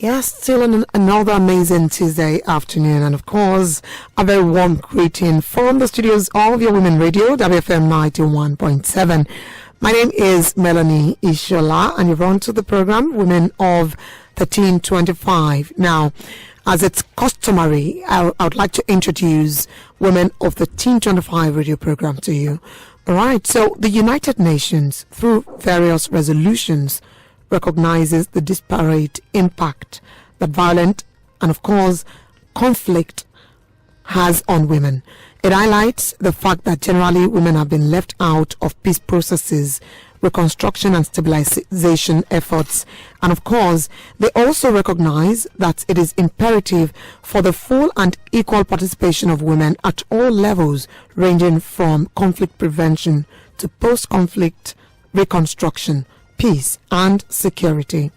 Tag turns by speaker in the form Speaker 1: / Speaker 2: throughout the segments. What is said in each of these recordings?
Speaker 1: Yes, still another amazing Tuesday afternoon, and of course, a very warm greeting from the studios of your Women Radio, WFM 91.7. My name is Melanie Ishola, and you're on to the program Womenof1325. Now, as it's customary, I would like to introduce Women of the 1325 radio program to you. All right, so the United Nations, through various resolutions, recognizes the disparate impact that violent and, of course, conflict has on women. It highlights the fact that generally women have been left out of peace processes, reconstruction and stabilization efforts, and of course, they also recognize that it is imperative for the full and equal participation of women at all levels, ranging from conflict prevention to post-conflict reconstruction, peace and security.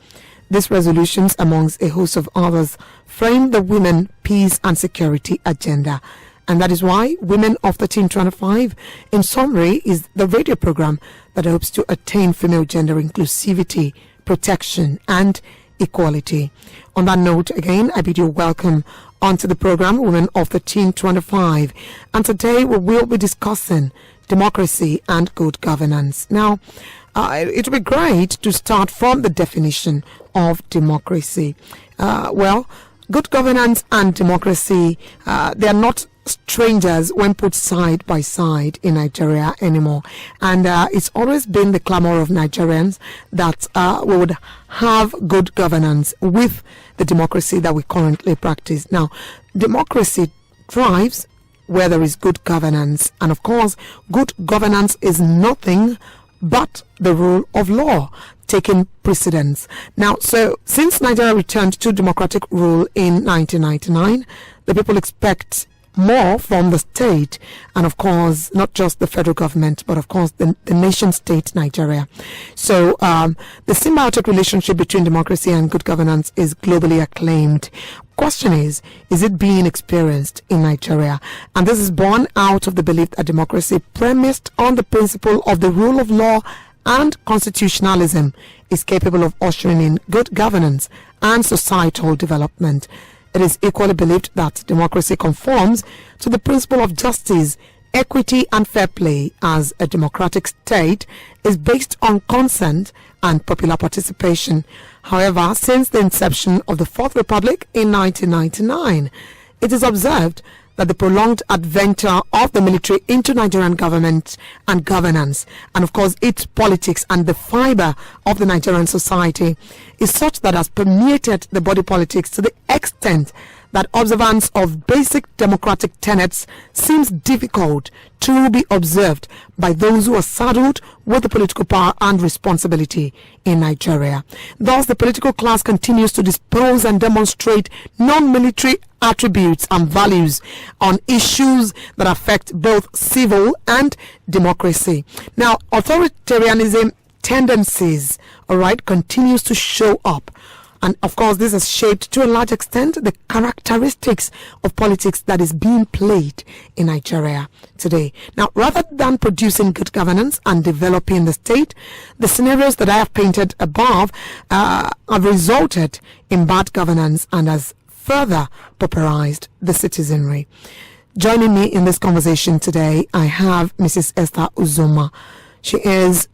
Speaker 1: These resolutions, amongst a host of others, frame the women, peace and security agenda. And that is why Women of 1325, in summary, is the radio program that hopes to attain female gender inclusivity, protection and equality. On that note, again, I bid you welcome onto the program, Women of 1325. And today we will be discussing democracy and good governance. Now, it would be great to start from the definition of democracy. Good governance and democracy, they are not strangers when put side by side in Nigeria anymore. And it's always been the clamor of Nigerians that we would have good governance with the democracy that we currently practice. Now, democracy thrives where there is good governance. And of course, good governance is nothing but the rule of law taking precedence. Now, so since Nigeria returned to democratic rule in 1999, the people expect more from the state and, of course, not just the federal government, but, of course, the nation state Nigeria. So the symbiotic relationship between democracy and good governance is globally acclaimed. Question is it being experienced in Nigeria? And this is born out of the belief that democracy premised on the principle of the rule of law and constitutionalism is capable of ushering in good governance and societal development. It is equally believed that democracy conforms to the principle of justice, equity and fair play, as a democratic state is based on consent and popular participation. However, since the inception of the Fourth Republic in 1999, it is observed that the prolonged adventure of the military into Nigerian government and governance, and of course its politics and the fiber of the Nigerian society, is such that has permeated the body politics to the extent that observance of basic democratic tenets seems difficult to be observed by those who are saddled with the political power and responsibility in Nigeria. Thus, the political class continues to dispose and demonstrate non-military attributes and values on issues that affect both civil and democracy. Now, authoritarianism tendencies, continues to show up. And of course, this has shaped to a large extent the characteristics of politics that is being played in Nigeria today. Now, rather than producing good governance and developing the state, the scenarios that I have painted above have resulted in bad governance and has further pauperized the citizenry. Joining me in this conversation today, I have Mrs. Esther Uzoma. She is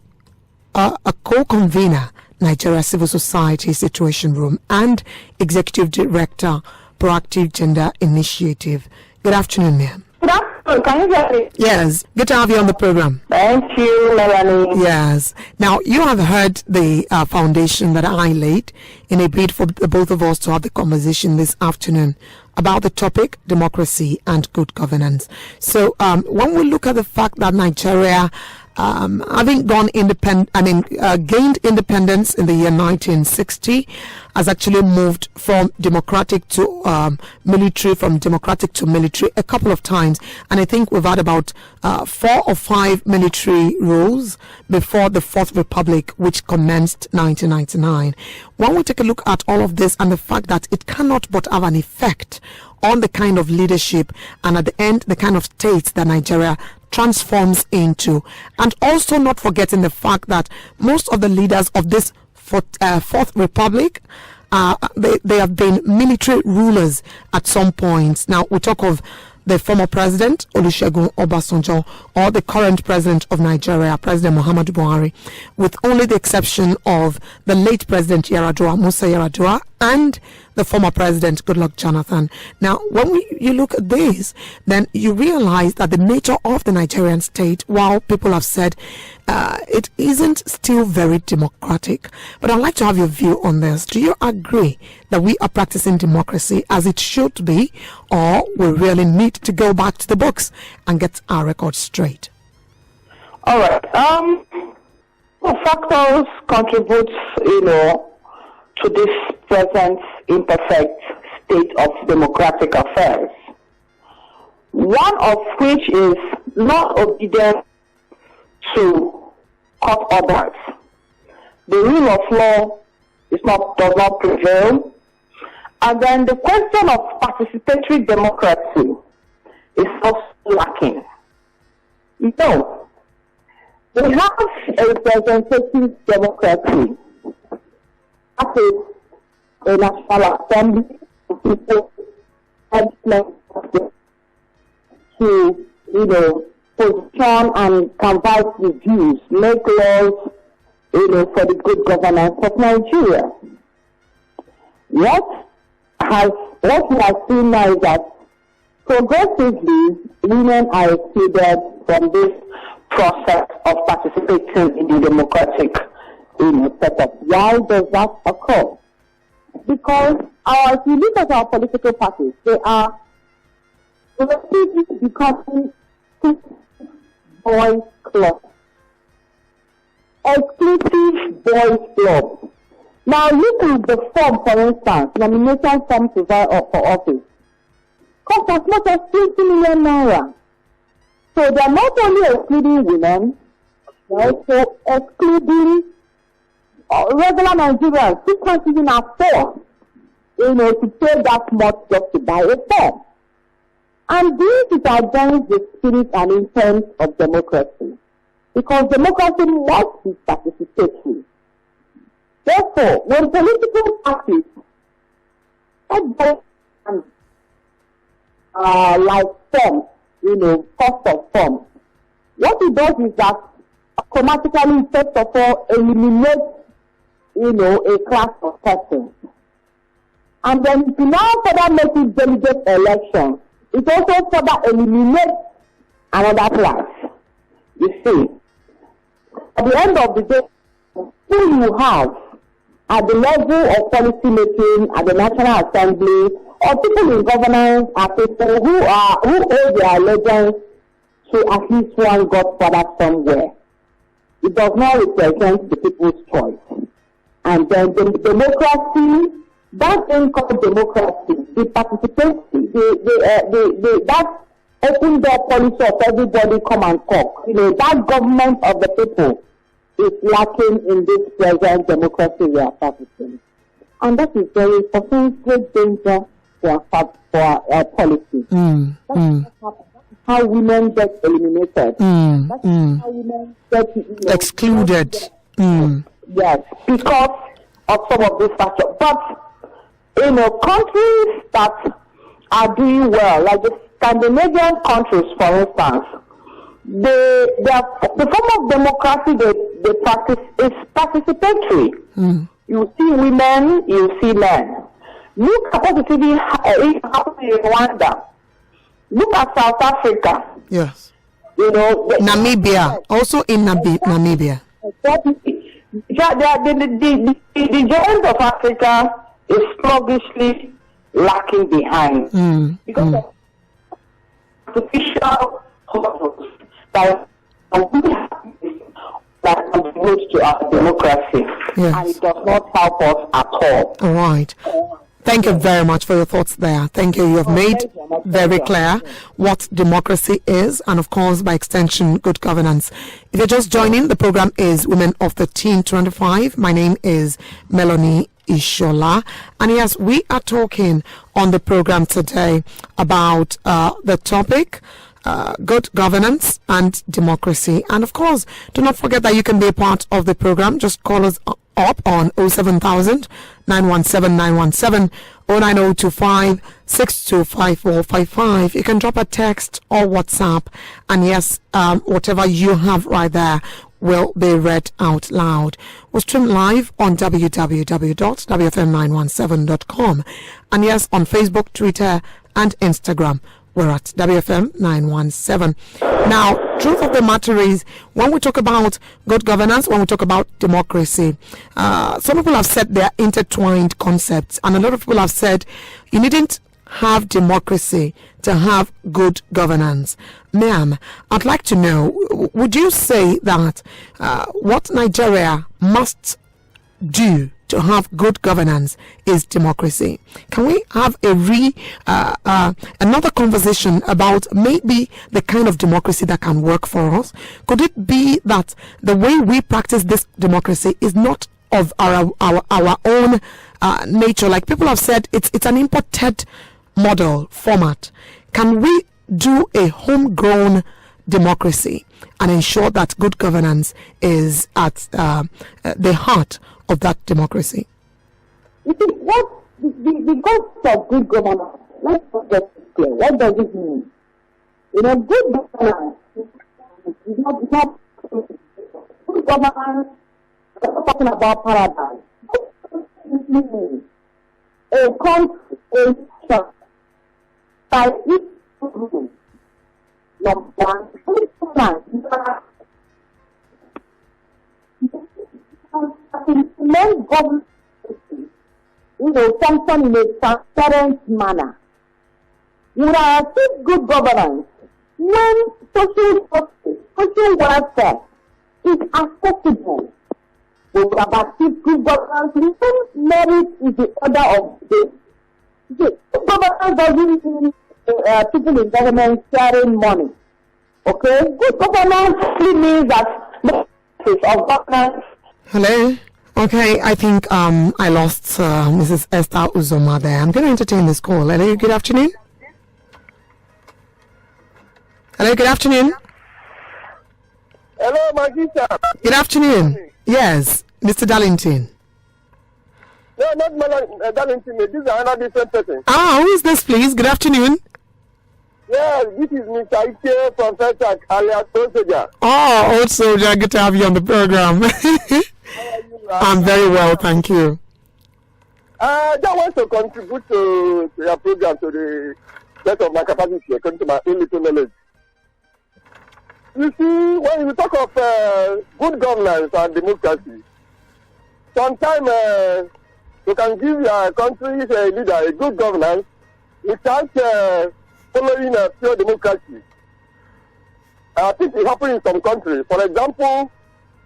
Speaker 1: a co-convener, Nigeria Civil Society Situation Room, and Executive Director, Proactive Gender Initiative. Good afternoon, ma'am.
Speaker 2: Good afternoon. Can you hear me?
Speaker 1: Yes. Good to have you on the program.
Speaker 2: Thank you, Melanie.
Speaker 1: Yes. Now, you have heard the foundation that I laid in a bid for the both of us to have the conversation this afternoon about the topic, democracy and good governance. So, when we look at the fact that Nigeria having gained independence in the year 1960, has actually moved from democratic to military, from democratic to military a couple of times. And I think we've had about 4 or 5 military rules before the Fourth Republic, which commenced 1999. When we take a look at all of this and the fact that it cannot but have an effect on the kind of leadership and at the end the kind of states that Nigeria transforms into, and also not forgetting the fact that most of the leaders of this Fourth Republic they have been military rulers at some point. Now, we talk of the former president, Olusegun Obasanjo, or the current president of Nigeria, President Muhammadu Buhari, with only the exception of the late President Musa Yar'Adua, and the former president, Goodluck Jonathan. Now, when you look at this, then you realize that the nature of the Nigerian state, while people have said it isn't still very democratic, but I'd like to have your view on this. Do you agree that we are practicing democracy as it should be, or we really need to go back to the books and get our records straight?
Speaker 2: All right. Factors contribute, to this present imperfect state of democratic affairs. One of which is not obedience to court orders. The rule of law does not prevail. And then the question of participatory democracy is also lacking. We have a representative democracy. That is a national assembly, people to, position and canvass the views, make laws, for the good governance of Nigeria. What we have seen now is that progressively women are excluded from this process of participating in the democratic setup. Why does that occur? Because if you look at our political parties, they are becoming boys clubs. Exclusive boys clubs. Now look at the form, for instance, nomination form to vie for office. Cost as much as 20 million naira. So they are not only excluding women, they are also excluding regular Nigerians who can't even afford, to pay that much just to buy a form. And this is against the spirit and intent of democracy. Because democracy must be participatory. Therefore, when political parties like forms, cost of forms, what it does is that automatically, first of all, eliminates, a class of persons. And then if you now further make it delegate elections, it also further eliminates another class. You see, at the end of the day, who you have at the level of policy making, at the National Assembly, or people in governance are people who owe their allegiance to at least one godfather somewhere. It does not represent the people's choice. And then the democracy, that thing called democracy, the participation, that open door policy of everybody come and talk. That government of the people is lacking in this present democracy we are practicing. And that is very important, great danger for our policy. That's how women get eliminated. That's how women get
Speaker 1: excluded.
Speaker 2: Yes, because of some of these factors. But countries that are doing well, like the Scandinavian countries, for instance, the form of democracy they practice is participatory. You see women, you see men. Look at what is happening in Rwanda. Look at South Africa.
Speaker 1: Yes. Namibia, also in Namibia.
Speaker 2: The giant of Africa is sluggishly lacking behind because of artificial hurdles that contribute to our democracy, and it does not help us at all.
Speaker 1: All right. Thank you very much for your thoughts there. Thank you. You have made very clear what democracy is, and of course, by extension, good governance. If you're just joining, the program is Women1325. My name is Melanie Ishola. And yes, we are talking on the program today about the topic good governance and democracy. And of course, do not forget that you can be a part of the program. Just call us up on 07000 917 917 09025 625455. You can drop a text or WhatsApp, and yes, whatever you have right there will be read out loud. We'll stream live on www.wfm917.com, and yes, on Facebook, Twitter, and Instagram. We're at WFM917. Now, truth of the matter is, when we talk about good governance, when we talk about democracy, some people have said they're intertwined concepts, and a lot of people have said you needn't have democracy to have good governance. Ma'am, I'd like to know, would you say that what Nigeria must do to have good governance is democracy? Can we have another conversation about maybe the kind of democracy that can work for us? Could it be that the way we practice this democracy is not of our own nature? Like people have said, it's an imported model format. Can we do a homegrown democracy and ensure that good governance is at the heart of that democracy?
Speaker 2: You see, what the concept of good governance, let's get it clear. What does it mean? You know, good governance is not good governance. We're not talking about paradise. It means a country, a nation, by its rules. Number one, good governance. Main government, function in a transparent manner. You will achieve good governance when social justice, social welfare is accessible. We will have achieved good governance when merit is the order of the day. Good governance doesn't mean people in government sharing money. Okay? Good governance simply means that of governance.
Speaker 1: Hello? Okay, I think I lost Mrs. Esther Uzoma there. I'm going to entertain this call. Hello, good afternoon. Hello, good afternoon.
Speaker 3: Hello, my sister.
Speaker 1: Good afternoon. Yes, Mr. Darlington.
Speaker 3: No, not Darlington. This is another different person.
Speaker 1: Who is this, please? Good afternoon.
Speaker 3: Yeah, this is Mr. Ike from Festac, alias Old Soldier.
Speaker 1: Oh, Old Soldier, good to have you on the program. I'm very well, thank you.
Speaker 3: I just want to contribute to your program to the best of my capacity, according to my own little knowledge. You see, when you talk of good governance and democracy, sometimes you can give your country's leader a good governance without following a pure democracy. I think it happens in some countries. For example,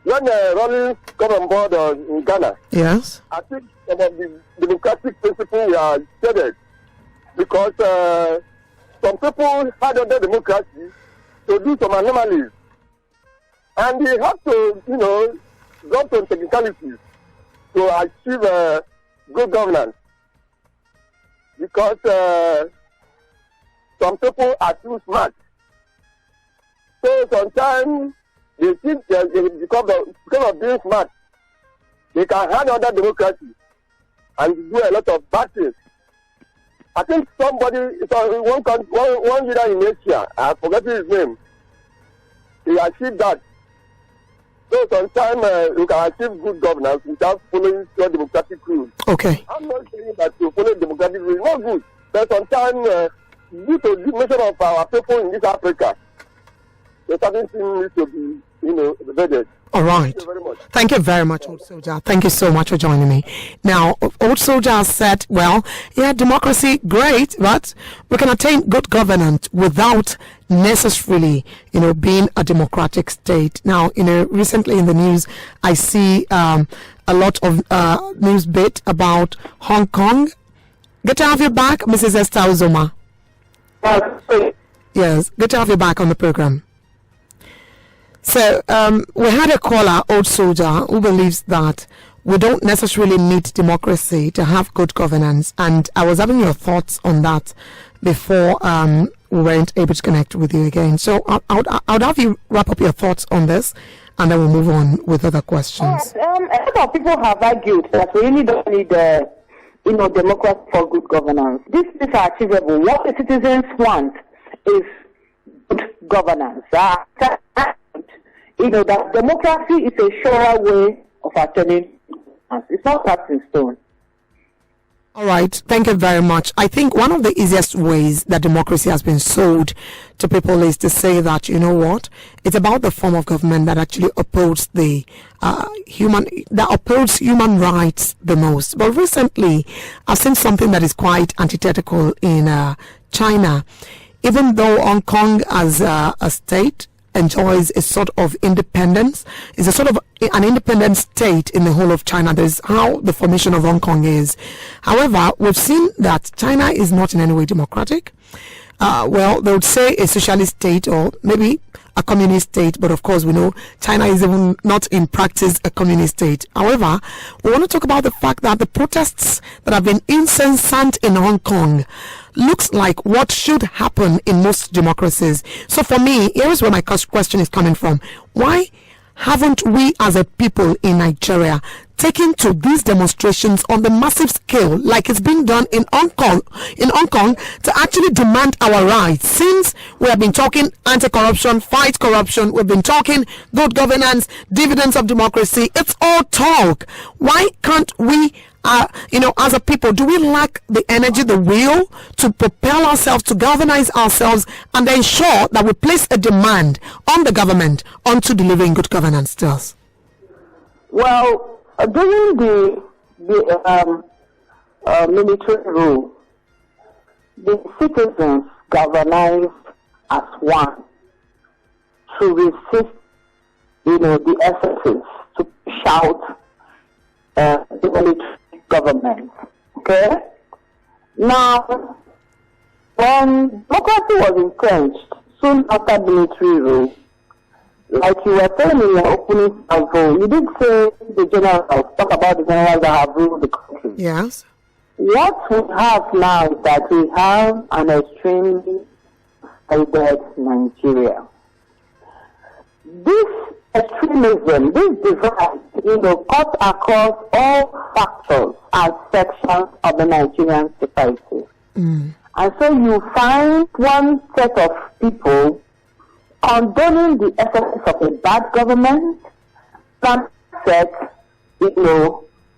Speaker 3: when Rollins come on board in Ghana,
Speaker 1: yes,
Speaker 3: I think some of the democratic principles were shedded because some people had under democracy to do some anomalies, and they have to, go to technicalities to achieve good governance because some people are too smart. So sometimes they think because of being smart, they can hand under democracy and do a lot of bad things. I think one leader in Asia, I forgot his name, he achieved that. So sometimes you can achieve good governance without following your democratic rules.
Speaker 1: Okay.
Speaker 3: I'm not saying that to follow democratic rules is not good, but sometimes due to the nature of our people in this Africa, the certain thing needs to be, vetted.
Speaker 1: All right.
Speaker 3: Thank you very much.
Speaker 1: Thank you very much, Old Soldier. Thank you so much for joining me. Now, Old Soldier said, well, yeah, democracy, great, but we can attain good governance without necessarily, being a democratic state. Now, recently in the news, I see a lot of news bit about Hong Kong. Good to have you back, Mrs. Esther Uzoma. Yes, good to have you back on the program. So we had a caller, Old Soldier, who believes that we don't necessarily need democracy to have good governance. And I was having your thoughts on that, before we weren't able to connect with you again. So I'll have you wrap up your thoughts on this, and then we'll move on with other questions.
Speaker 2: A lot of people have argued that we really don't need democracy for good governance. These things are achievable. What the citizens want is good governance. That democracy is a surer way of attaining. It's not cast in stone.
Speaker 1: All right. Thank you very much. I think one of the easiest ways that democracy has been sold to people is to say that, you know what, it's about the form of government that actually upholds the human rights the most. But recently, I've seen something that is quite antithetical in China. Even though Hong Kong as a state enjoys a sort of independence, is a sort of an independent state in the whole of China. That is how the formation of Hong Kong is. However, we've seen that China is not in any way democratic. Well, they would say a socialist state or maybe a communist state, but of course we know China is even not in practice a communist state. However, we want to talk about the fact that the protests that have been incessant in Hong Kong looks like what should happen in most democracies. So for me, here's where my question is coming from. Why haven't we as a people in Nigeria taken to these demonstrations on the massive scale like it's being done in Hong Kong to actually demand our rights? Since we have been talking anti-corruption, fight corruption, we've been talking good governance, dividends of democracy, it's all talk. Why can't we as a people, do we lack the energy, the will to propel ourselves, to galvanize ourselves, and ensure that we place a demand on the government onto delivering good governance to us?
Speaker 2: Well, during the military rule, the citizens galvanized as one to resist, the excesses, to shout the military government. Okay? Now, when democracy was entrenched soon after military rule, like you were saying in your opening salvo, you did say the generals, talk about the generals that have ruled the country.
Speaker 1: Yes.
Speaker 2: What we have now is that we have an extremely divided Nigeria. This extremism, this divide, cuts across all factors and sections of the Nigerian society. And so you find one set of people condoning the excesses of a bad government, some set,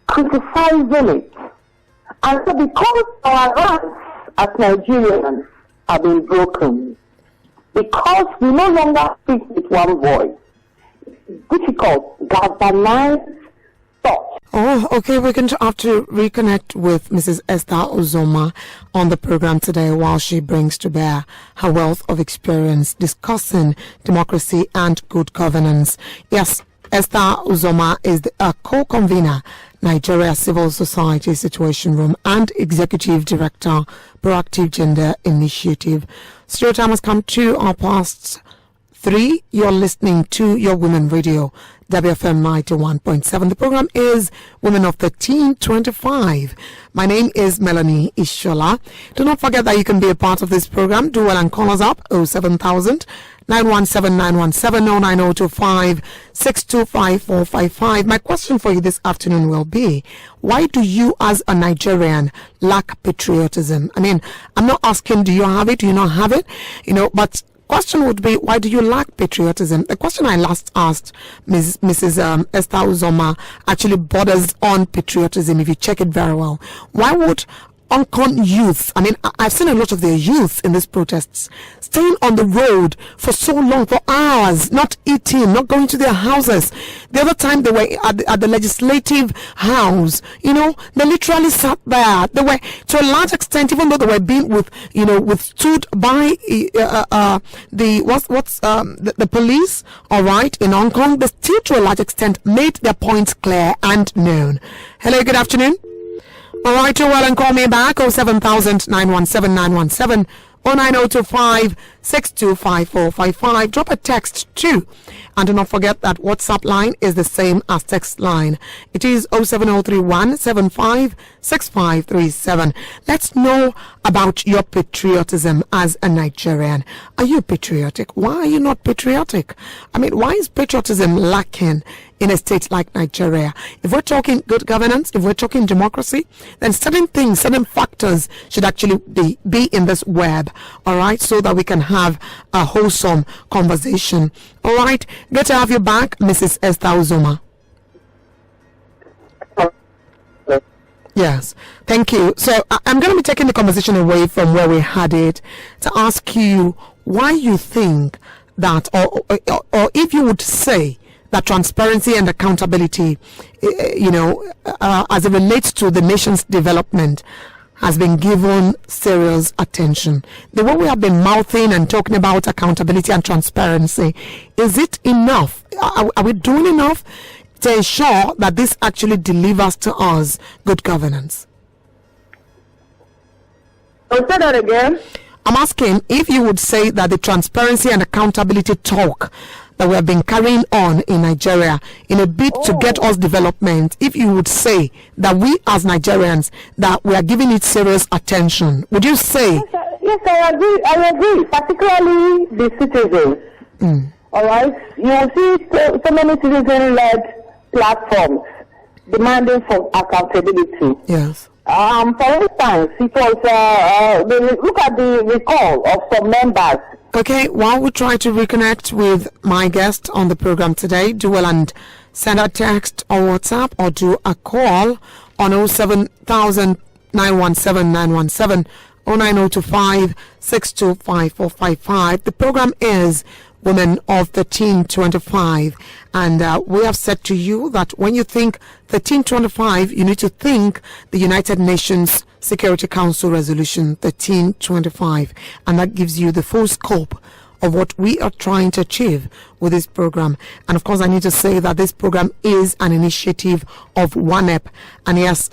Speaker 2: criticizing it. And so because our rights as Nigerians have been broken, because we no longer speak with one voice, difficult, galvanized thought.
Speaker 1: Oh, okay. We're going to have to reconnect with Mrs. Esther Uzoma on the program today while she brings to bear her wealth of experience discussing democracy and good governance. Yes, Esther Uzoma is a co-convener, Nigeria Civil Society Situation Room, and Executive Director, Proactive Gender Initiative. Studio time has come to our past 3. You're listening to your Women Radio, WFM 91.7. The program is Womenof1325. My name is Melanie Ishola. Do not forget that you can be a part of this program. Do well and call us up 07000 917 917 09025 625 455. My question for you this afternoon will be, why do you as a Nigerian lack patriotism? I mean, I'm not asking do you have it, do you not have it, but question would be, why do you lack patriotism? The question I last asked Mrs. Esther Uzoma actually borders on patriotism if you check it very well. Why would Hong Kong youth, I mean, I've seen a lot of their youth in these protests, staying on the road for so long, for hours, not eating, not going to their houses. The other time they were at the legislative house, they literally sat there. They were, to a large extent, even though they were being withstood by the police, all right, in Hong Kong, they still, to a large extent, made their points clear and known. Hello, good afternoon. All right, you're well and call me back 07000 917 917 09025 625455. Drop a text too. And do not forget that WhatsApp line is the same as text line. It is 07031 756537. Let's know about your patriotism as a Nigerian. Are you patriotic? Why are you not patriotic? I mean, why is patriotism lacking in a state like Nigeria? If we're talking good governance, if we're talking democracy, then certain things, certain factors should actually be in this web, all right, so that we can have a wholesome conversation. All right, good to have you back, Mrs. Esther Uzoma. Yes, thank you. So I'm going to be taking the conversation away from where we had it to ask you why you think that, or if you would say that transparency and accountability, as it relates to the nation's development, has been given serious attention. The way we have been mouthing and talking about accountability and transparency, is it enough? Are we doing enough to ensure that this actually delivers to us good governance?
Speaker 2: I'll say that again.
Speaker 1: I'm asking if you would say that the transparency and accountability talk that we have been carrying on in Nigeria in a bid to get us development, if you would say that we as Nigerians, that we are giving it serious attention, would you say?
Speaker 2: Yes, I agree, particularly the citizens. All right, you will see so many citizen-led platforms demanding for accountability.
Speaker 1: Yes.
Speaker 2: For instance, it was look at the recall of some members.
Speaker 1: Okay, while we try to reconnect with my guest on the program today, do well and send a text or WhatsApp or do a call on 07000 917 917 09025 625455. The program is Women of 1325, and we have said to you that when you think 1325, you need to think the United Nations Security Council Resolution 1325, and that gives you the full scope of what we are trying to achieve with this program. And of course, I need to say that this program is an initiative of WANEP, and yes,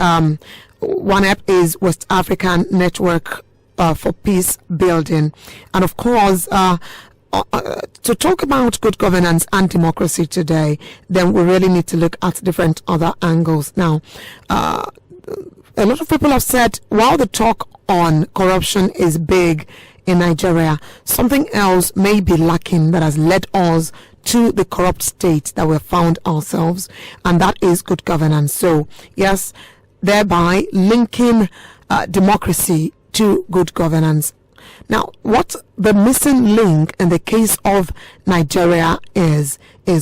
Speaker 1: WANEP is West African Network for Peace Building, and of course, to talk about good governance and democracy today, then we really need to look at different other angles. Now, a lot of people have said, while the talk on corruption is big in Nigeria, something else may be lacking that has led us to the corrupt state that we have found ourselves, and that is good governance. So, yes, thereby linking democracy to good governance. Now, what the missing link in the case of Nigeria is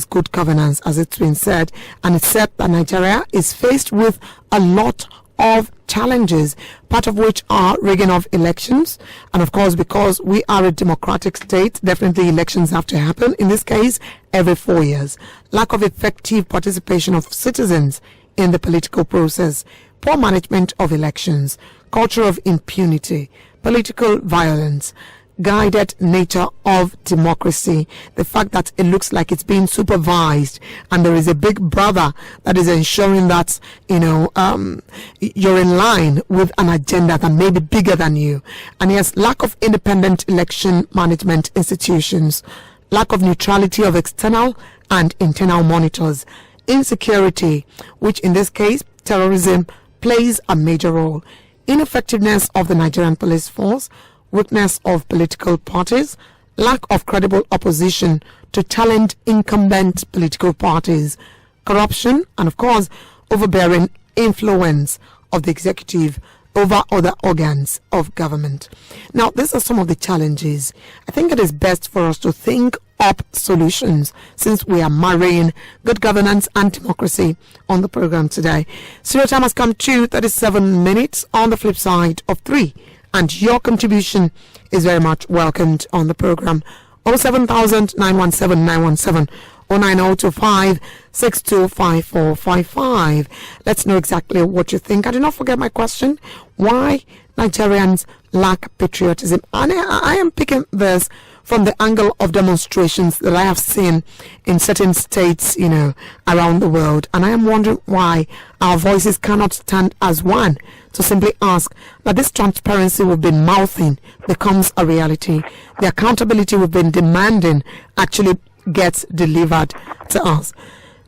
Speaker 1: good governance, as it's been said. And it's said that Nigeria is faced with a lot of challenges, part of which are rigging of elections. And of course, because we are a democratic state, definitely elections have to happen, in this case, every 4 years. Lack of effective participation of citizens in the political process, poor management of elections, culture of impunity, political violence, guided nature of democracy, the fact that it looks like it's being supervised and there is a big brother that is ensuring that, you're in line with an agenda that may be bigger than you. And yes, lack of independent election management institutions, lack of neutrality of external and internal monitors, insecurity, which in this case, terrorism, plays a major role, ineffectiveness of the Nigerian police force, weakness of political parties, lack of credible opposition to talent incumbent political parties, corruption, and of course, overbearing influence of the executive over other organs of government. Now, these are some of the challenges. I think it is best for us to think up solutions since we are marrying good governance and democracy on the program today. Studio time has come to 37 minutes on the flip side of 3, and your contribution is very much welcomed on the program. 07000 917 917 09025 625455. Let's know exactly what you think. And do not forget my question: why Nigerians lack patriotism. And I am picking this from the angle of demonstrations that I have seen in certain states, around the world. And I am wondering why our voices cannot stand as one to simply ask that this transparency we've been mouthing becomes a reality. The accountability we've been demanding actually gets delivered to us.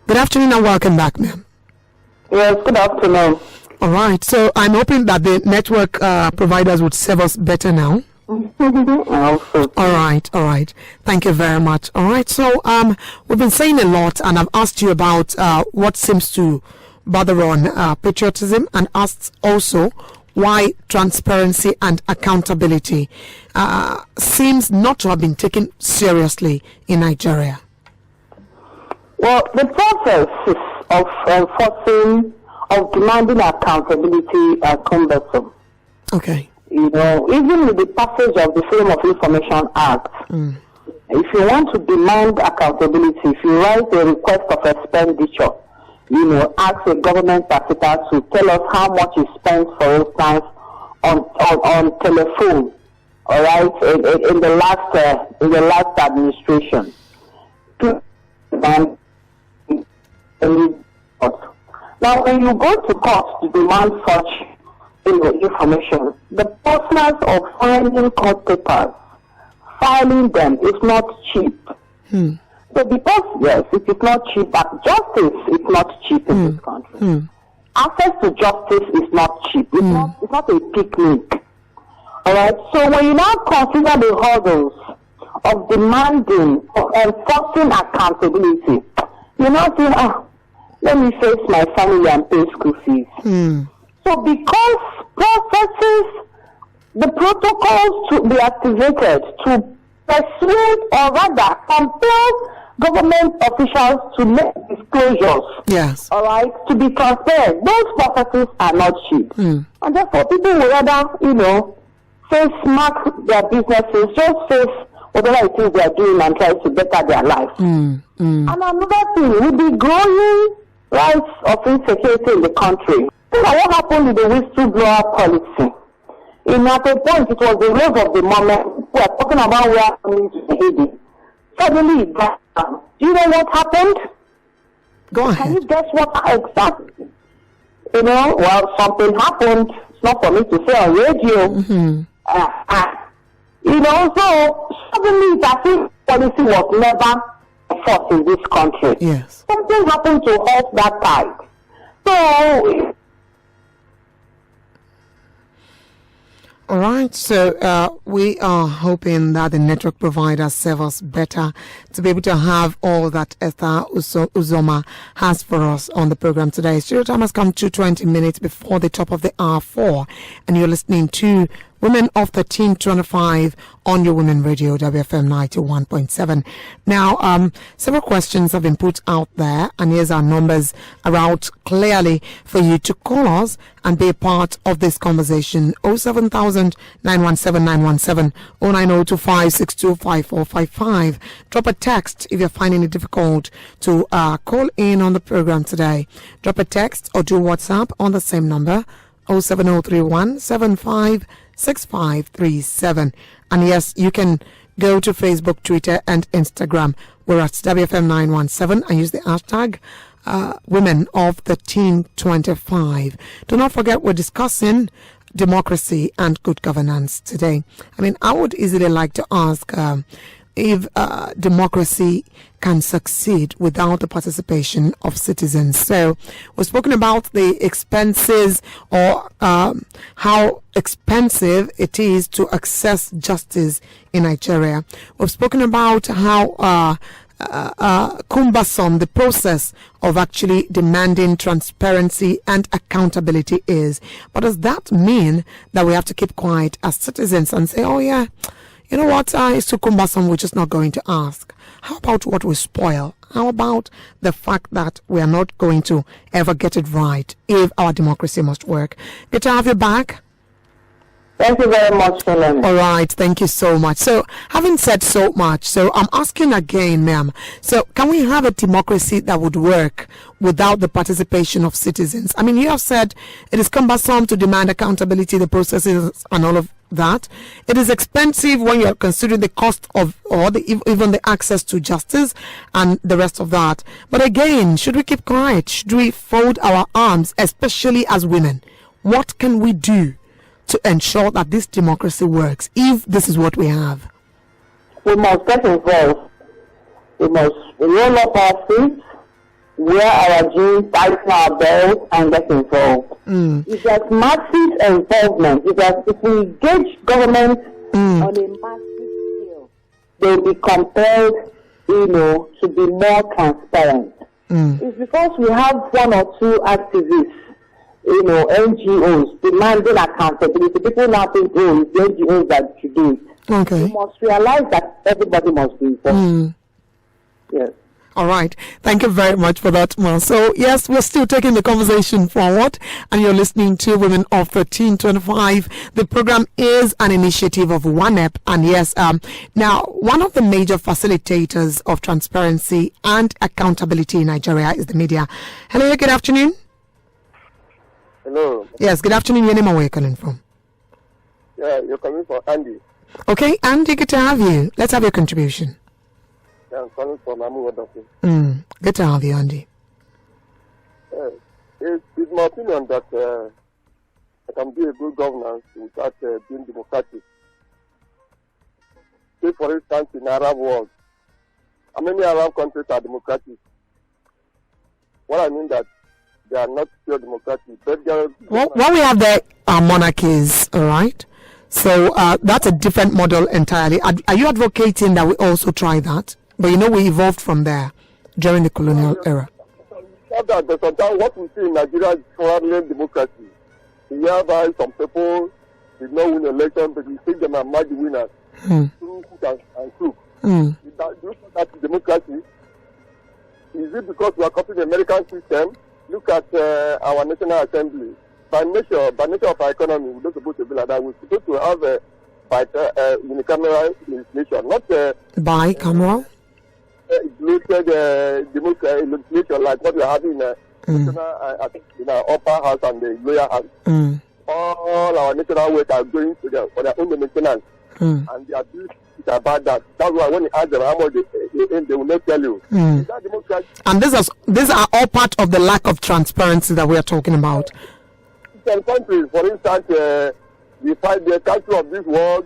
Speaker 1: Good afternoon and welcome back, ma'am.
Speaker 2: Yes, good afternoon.
Speaker 1: All right. So I'm hoping that the network providers would serve us better now.
Speaker 2: Also.
Speaker 1: All right. Thank you very much. All right. So we've been saying a lot, and I've asked you about what seems to bother on patriotism, and asked also why transparency and accountability seems not to have been taken seriously in Nigeria.
Speaker 2: Well, the process of enforcing, of demanding accountability are cumbersome.
Speaker 1: Okay.
Speaker 2: Even with the passage of the Freedom of Information Act, if you want to demand accountability, if you write a request of expenditure, ask a government official to tell us how much is spent, for instance, on telephone, all right, in the last administration. Now, when you go to court to demand such information, the process of finding court papers, filing them is not cheap. So because, yes, it is not cheap, but justice is not cheap in this country. Access to justice is not cheap. It's not a picnic. All right? So when you now consider the hurdles of demanding, of enforcing accountability, you now say, let me face my family and pay school fees. So because processes, the protocols to be activated to persuade or rather compel government officials to make disclosures.
Speaker 1: Yes.
Speaker 2: All right, to be transparent. Those processes are not cheap. And therefore people will rather, face mark their businesses, just face whatever it is they are doing and try to better their life. And another thing, with the growing rights of insecurity in the country, what happened with the whistleblower policy? At a point, it was the wave of the moment. We are talking about where families were heading. Suddenly, it got down. Do you know what happened?
Speaker 1: Go ahead.
Speaker 2: Can you guess what exactly? Well, something happened. It's not for me to say on radio. So suddenly, I think policy was never enforced in this country.
Speaker 1: Yes.
Speaker 2: Something happened to halt that tide. So.
Speaker 1: All right, so we are hoping that the network providers serve us better to be able to have all that Esther Uzoma has for us on the program today. Studio time has come to 20 minutes before the top of the hour 4, and you're listening to Womenof1325 on your Women Radio, WFM 91.7. Now, several questions have been put out there, and here's our numbers are out clearly for you to call us and be a part of this conversation. 07000 917 917 09025625455. Drop a text if you're finding it difficult to call in on the program today. Drop a text or do WhatsApp on the same number, 07031 6537. And yes, you can go to Facebook, Twitter, and Instagram. We're at WFM917 and use the hashtag Womenof1325. Do not forget, we're discussing democracy and good governance today. I would easily like to ask if democracy can succeed without the participation of citizens. So we've spoken about the expenses, or how expensive it is to access justice in Nigeria. We've spoken about how cumbersome the process of actually demanding transparency and accountability is. But does that mean that we have to keep quiet as citizens and say, oh yeah, you know what, it's too cumbersome, we're just not going to ask? How about what we spoil? How about the fact that we are not going to ever get it right if our democracy must work? Good to have you back.
Speaker 2: Thank you very much, Helen.
Speaker 1: All right, thank you so much. So, having said so much, so I'm asking again, ma'am. So, can we have a democracy that would work without the participation of citizens? I mean, you have said it is cumbersome to demand accountability, the processes, and all of that. It is expensive when you are considering the cost of, or even the access to justice and the rest of that. But again, should we keep quiet? Should we fold our arms, especially as women? What can we do to ensure that this democracy works, if this is what we have?
Speaker 2: We must get involved. We must roll up our sleeves, wear our jeans, tighten our belts, and get involved. If there's massive involvement, if we engage government on a massive scale, they'll be compelled, to be more transparent. It's because we have one or two activists, NGOs demanding accountability. People now think, it's the NGOs that should do it.
Speaker 1: Okay.
Speaker 2: We must realize that everybody must be involved. Yes.
Speaker 1: All right. Thank you very much for that, Ma. So, yes, we're still taking the conversation forward, and you're listening to Women of 1325. The program is an initiative of WANEP, and yes, now, one of the major facilitators of transparency and accountability in Nigeria is the media. Hello, good afternoon.
Speaker 3: Hello.
Speaker 1: Yes, good afternoon. Your name and where you're calling from?
Speaker 3: Yeah, you're coming from Andy.
Speaker 1: Okay, Andy, good to have you. Let's have your contribution.
Speaker 3: Yeah, I'm calling from Womenof1325.
Speaker 1: Good to have you, Andy.
Speaker 3: It's my opinion that I can be a good governance without being democratic. Say, for instance, in the Arab world, how many Arab countries are democratic? What I mean that they are not pure democratic. But they are
Speaker 1: What we have there are monarchies, all right? So that's a different model entirely. Are you advocating that we also try that? But we evolved from there during the colonial era.
Speaker 3: Sometimes what we see in Nigeria is fraudulent democracy. Whereby some people did not win election, but we see them as mighty winners through hook and crook. Do you think that's democracy? Is it because we are copying the American system? Look at our National Assembly. By nature of our economy, we're not supposed to be like that. We're supposed to have a unicameral legislation, not
Speaker 1: bicameral.
Speaker 3: Legislation like what we're having in our upper house and the lower house. All our national work are going to for their own maintenance, and they are doing about that. That's why when you ask them how much they will not tell you. Is that democracy?
Speaker 1: And these are all part of the lack of transparency that we are talking about.
Speaker 3: Some countries, for instance, the country of this world,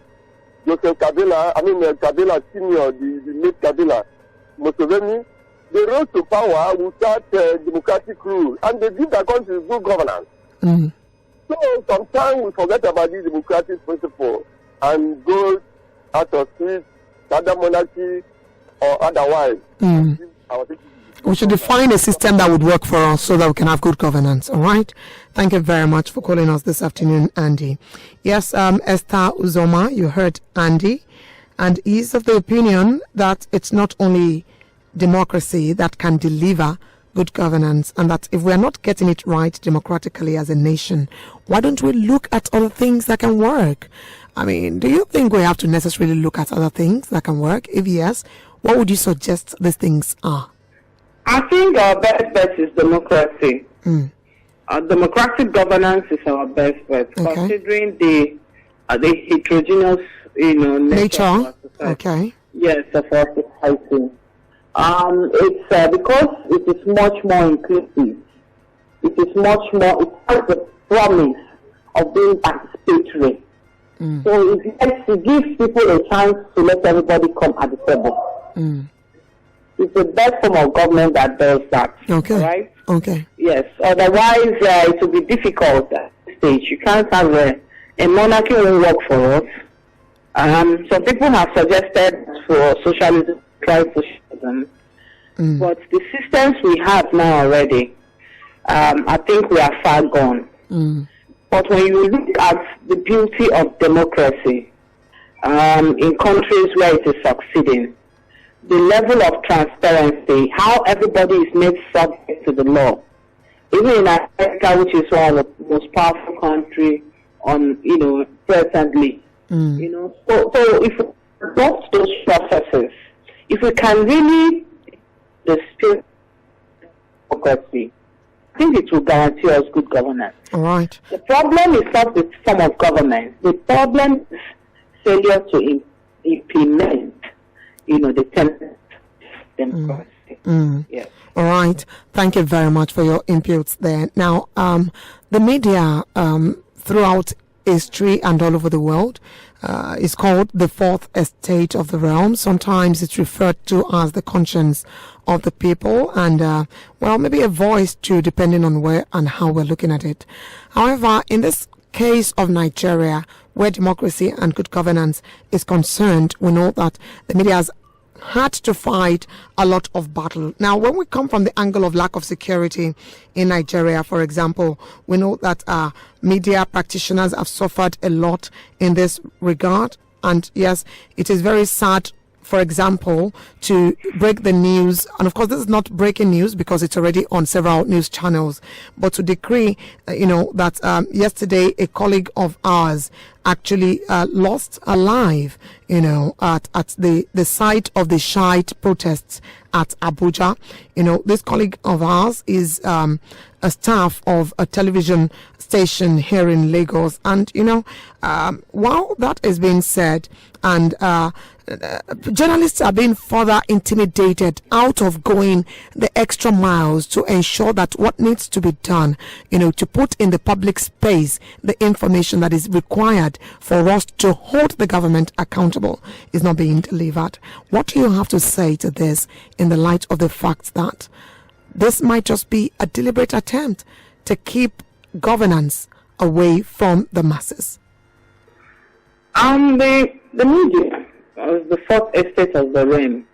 Speaker 3: Joseph Kabila, Kabila Senior, the late Kabila, Museveni, they rose to power without democratic rule, and they did that country good governance. So sometimes we forget about this democratic principle and go out of it, other monarchy or otherwise.
Speaker 1: We should define a system that would work for us so that we can have good governance. All right. Thank you very much for calling us this afternoon, Andy. Yes, Esther Uzoma, you heard Andy, and he's of the opinion that it's not only democracy that can deliver good governance, and that if we're not getting it right democratically as a nation, why don't we look at other things that can work? I mean, do you think we have to necessarily look at other things that can work? If yes, what would you suggest these things are?
Speaker 2: I think our best bet is democracy. Democratic governance is our best bet, considering the heterogeneous, nature of our society.
Speaker 1: Okay.
Speaker 2: Yes, of our society. It's because it is much more inclusive. It is much more. It has the promise of being participatory. So it gives people a chance to let everybody come at the table. It's the best form of government that does that.
Speaker 1: Okay.
Speaker 2: Right?
Speaker 1: Okay.
Speaker 2: Yes. Otherwise, it will be difficult at this stage. You can't have a monarchy won't work for us. Some people have suggested for socialism, try socialism. But the systems we have now already, I think we are far gone. But when you look at the beauty of democracy in countries where it is succeeding, the level of transparency, how everybody is made subject to the law. Even in America, which is one of the most powerful countries on, presently. You know, so if we adopt those processes, if we can really the spirit of democracy, I think it will guarantee us good governance.
Speaker 1: All right.
Speaker 2: The problem is not the form of government. The problem is failure to implement, the tenets of democracy. Yes.
Speaker 1: All right. Thank you very much for your inputs there. Now, the media throughout history and all over the world is called the fourth estate of the realm. Sometimes it's referred to as the conscience of the people and, maybe a voice too, depending on where and how we're looking at it. However, in this case of Nigeria, where democracy and good governance is concerned, we know that the media has had to fight a lot of battle. Now, when we come from the angle of lack of security in Nigeria, for example, we know that media practitioners have suffered a lot in this regard. And yes, it is very sad, for example, to break the news. And of course, this is not breaking news because it's already on several news channels. But to decree, that yesterday a colleague of ours actually lost her life, at the site of the Shiite protests at Abuja. This colleague of ours is a staff of a television station here in Lagos. And, while that is being said, and journalists are being further intimidated out of going the extra miles to ensure that what needs to be done, to put in the public space the information that is required for us to hold the government accountable is not being delivered. What do you have to say to this in the light of the fact that this might just be a deliberate attempt to keep governance away from the masses?
Speaker 2: The media, the fourth estate of the realm,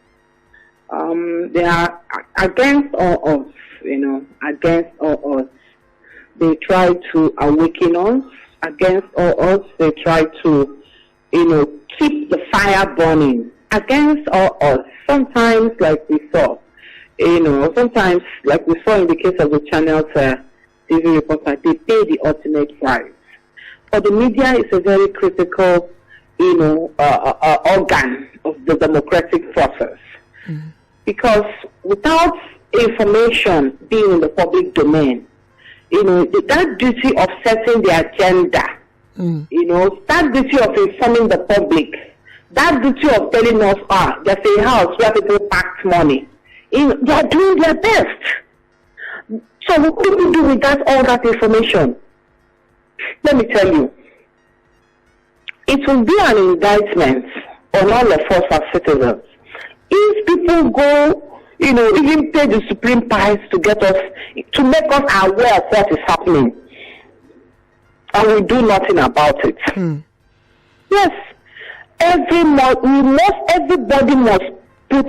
Speaker 2: they are against all us, against all us. They try to awaken us. Against all us, they try to, keep the fire burning. Against all us. Sometimes, like we saw, sometimes, like we saw in the case of the channel's TV reporter, they pay the ultimate price. But the media is a very critical, organ of the democratic process. Because without information being in the public domain, that duty of setting the agenda, that duty of informing the public, that duty of telling us, there's a house where people packed money, they are doing their best. So what do we do with all that information? Let me tell you. It will be an indictment on all of us as citizens. If people go, even pay the supreme price to get us, to make us aware of what is happening, and we do nothing about it. Yes, everybody must you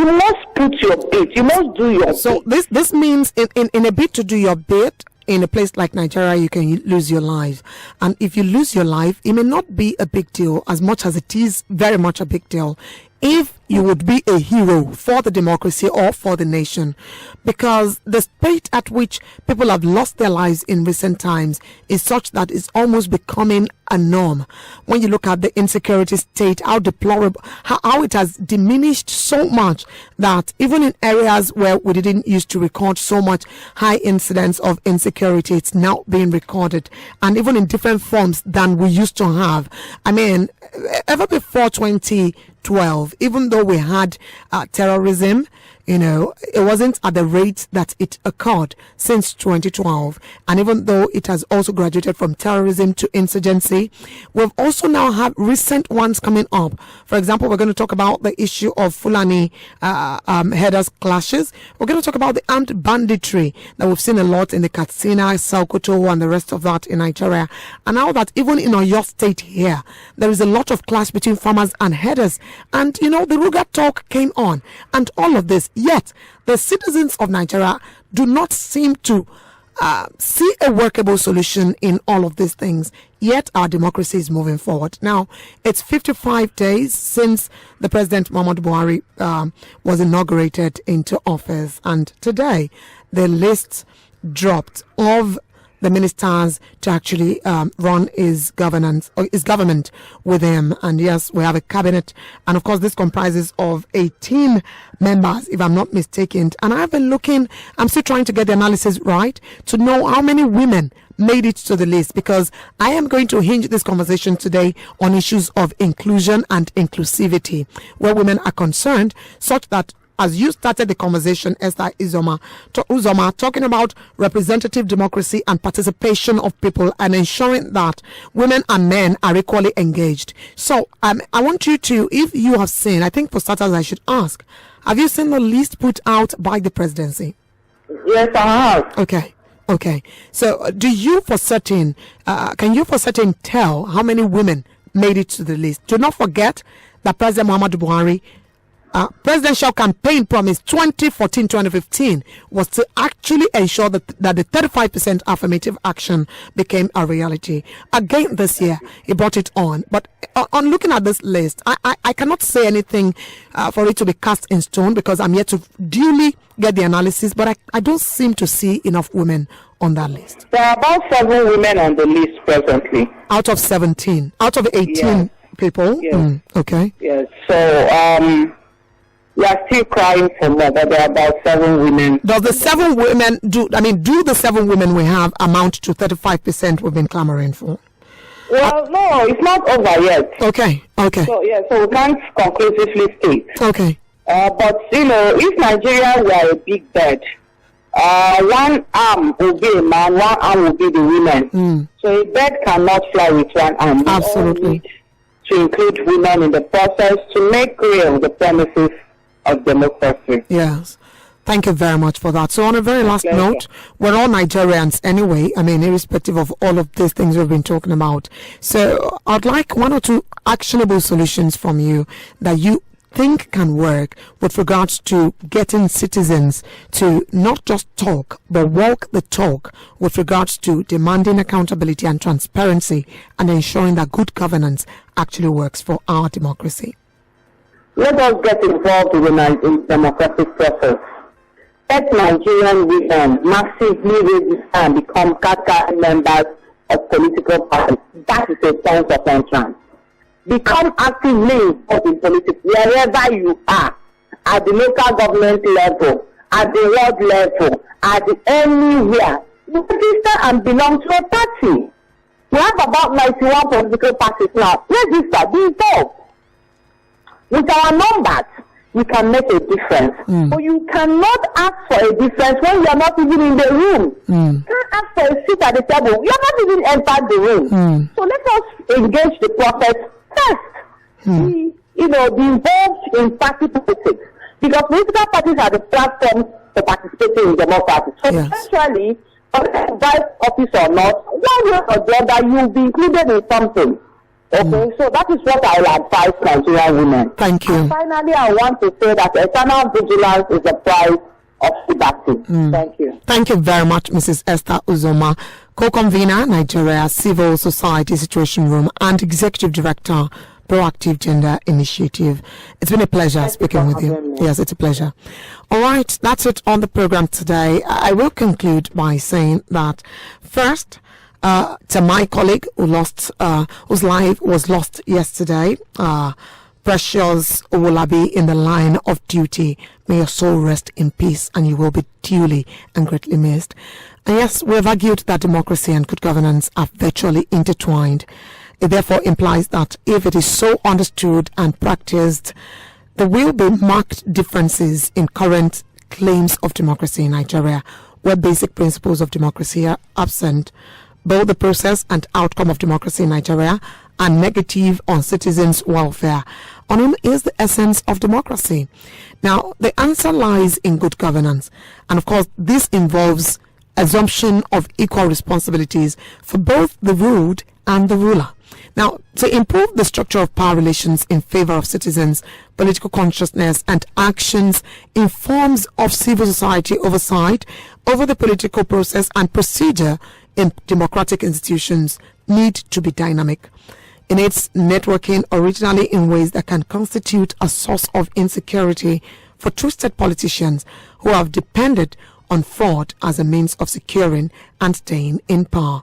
Speaker 2: must put your bit. You must do your bit.
Speaker 1: So this means in a bit to do your bit, in a place like Nigeria, you can lose your life. And if you lose your life, it may not be a big deal as much as it is very much a big deal if you would be a hero for the democracy or for the nation. Because the state at which people have lost their lives in recent times is such that it's almost becoming a norm. When you look at the insecurity state, how deplorable, how it has diminished so much that even in areas where we didn't used to record so much high incidence of insecurity, it's now being recorded, and even in different forms than we used to have. I mean, ever before 2012, even though we had terrorism, it wasn't at the rate that it occurred since 2012. And even though it has also graduated from terrorism to insurgency, we've also now have recent ones coming up. For example, we're going to talk about the issue of Fulani headers clashes. We're going to talk about the armed banditry that we've seen a lot in the Katsina, Sokoto, and the rest of that in Nigeria. And now that even in your state here, there is a lot of clash between farmers and headers. And, the Ruga talk came on. And all of this, yet the citizens of Nigeria do not seem to see a workable solution in all of these things. Yet our democracy is moving forward. Now, it's 55 days since the President Muhammadu Buhari was inaugurated into office. And today, the list dropped of the ministers to actually run his governance or his government with him. And yes, we have a cabinet, and of course this comprises of 18 members, if I'm not mistaken. And I've been looking, I'm still trying to get the analysis right to know how many women made it to the list, because I am going to hinge this conversation today on issues of inclusion and inclusivity where women are concerned, such that as you started the conversation, Esther Uzoma, talking about representative democracy and participation of people and ensuring that women and men are equally engaged. So I want you to, if you have seen, I think for starters I should ask, have you seen the list put out by the presidency?
Speaker 2: Yes, I have.
Speaker 1: Okay. So do you for certain, can you for certain tell how many women made it to the list? Do not forget that President Muhammadu Buhari presidential campaign promise 2014-2015 was to actually ensure that the 35% affirmative action became a reality. Again this year, he brought it on. But on looking at this list, I cannot say anything for it to be cast in stone, because I'm yet to duly get the analysis, but I don't seem to see enough women on that list.
Speaker 2: There are about 7 women on the list presently.
Speaker 1: Out of 17? Out of 18
Speaker 2: yes.
Speaker 1: people?
Speaker 2: Yes.
Speaker 1: Okay.
Speaker 2: Yes, so we are still crying for more, but there are about 7 women.
Speaker 1: Does the 7 women do the 7 women we have amount to 35% we've been clamoring for?
Speaker 2: Well, no, it's not over yet.
Speaker 1: Okay.
Speaker 2: So we can't conclusively state.
Speaker 1: Okay.
Speaker 2: But, if Nigeria were a big bird, one arm will be a man, one arm will be the women. So a bird cannot fly with one arm.
Speaker 1: Absolutely.
Speaker 2: We all need to include women in the process to make real the promises of democracy.
Speaker 1: Yes. Thank you very much for that. So on a very last note, we're all Nigerians anyway, irrespective of all of these things we've been talking about. So I'd like 1 or 2 actionable solutions from you that you think can work with regards to getting citizens to not just talk, but walk the talk with regards to demanding accountability and transparency and ensuring that good governance actually works for our democracy.
Speaker 2: Let us get involved in the democratic process. Let Nigerian women massively register and become card members of political parties. That is a point of entrance. Become actively involved in politics wherever you are, at the local government level, at the world level, anywhere. Register and belong to a party. We have about 91 political parties now. Register, be involved. With our numbers, we can make a difference. But you cannot ask for a difference when you are not even in the room. You can't ask for a seat at the table. You are not even entered the room. So let us engage the process first. Be involved in party politics. Because political parties are the platform for participating in democracy. So eventually, whether vice office or not, one way or the other, you will be included in something. Okay, so that is what I will advise Nigerian women.
Speaker 1: Thank you.
Speaker 2: And finally, I want to say that eternal vigilance is the price of liberty. Thank you.
Speaker 1: Thank you very much, Mrs. Esther Uzoma, co-convener, Nigeria Civil Society Situation Room and Executive Director, Proactive Gender Initiative. It's been a pleasure speaking with you. Yes, it's a pleasure. All right, that's it on the program today. I will conclude by saying that first, to my colleague whose life was lost yesterday, Precious Owolabi, in the line of duty. May your soul rest in peace, and you will be duly and greatly missed. And yes, we have argued that democracy and good governance are virtually intertwined. It therefore implies that if it is so understood and practiced, there will be marked differences in current claims of democracy in Nigeria, where basic principles of democracy are absent. Both the process and outcome of democracy in Nigeria are negative on citizens' welfare. On whom is the essence of democracy? Now, the answer lies in good governance. And of course, this involves assumption of equal responsibilities for both the ruled and the ruler. Now, to improve the structure of power relations in favor of citizens, political consciousness and actions in forms of civil society oversight over the political process and procedure in democratic institutions need to be dynamic. It needs networking originally in ways that can constitute a source of insecurity for trusted politicians who have depended on fraud as a means of securing and staying in power.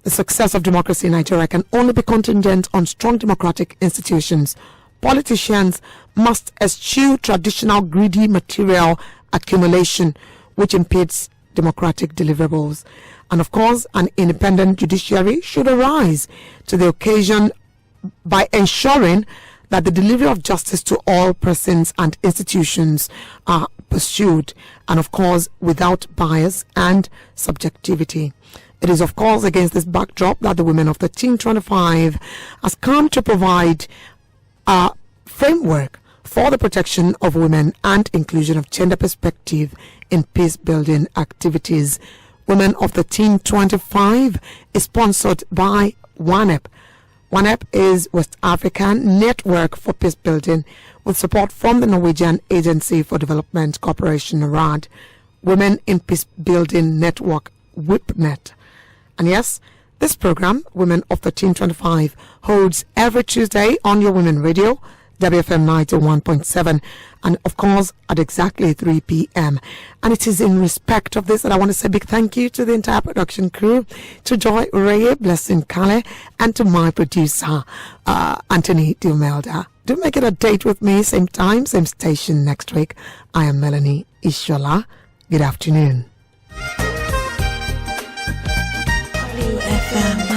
Speaker 1: The success of democracy in Nigeria can only be contingent on strong democratic institutions. Politicians must eschew traditional greedy material accumulation, which impedes democratic deliverables. And of course, an independent judiciary should arise to the occasion by ensuring that the delivery of justice to all persons and institutions are pursued, and of course without bias and subjectivity. It is of course against this backdrop that the Women of 1325 has come to provide a framework for the protection of women and inclusion of gender perspective in peace building activities. Women of 1325 is sponsored by WANEP. WANEP is West African Network for Peace Building, with support from the Norwegian Agency for Development Cooperation, RAD, Women in Peace Building Network, WIPNET. And yes, this program, Women of 1325, holds every Tuesday on your Women Radio, WFM 91.7, and of course at exactly 3 p.m. And it is in respect of this that I want to say a big thank you to the entire production crew, to Joy Ureye, Blessing Kale, and to my producer, Anthony Dumelda. Do make it a date with me, same time, same station next week. I am Melanie Ishola. Good afternoon.
Speaker 4: WFM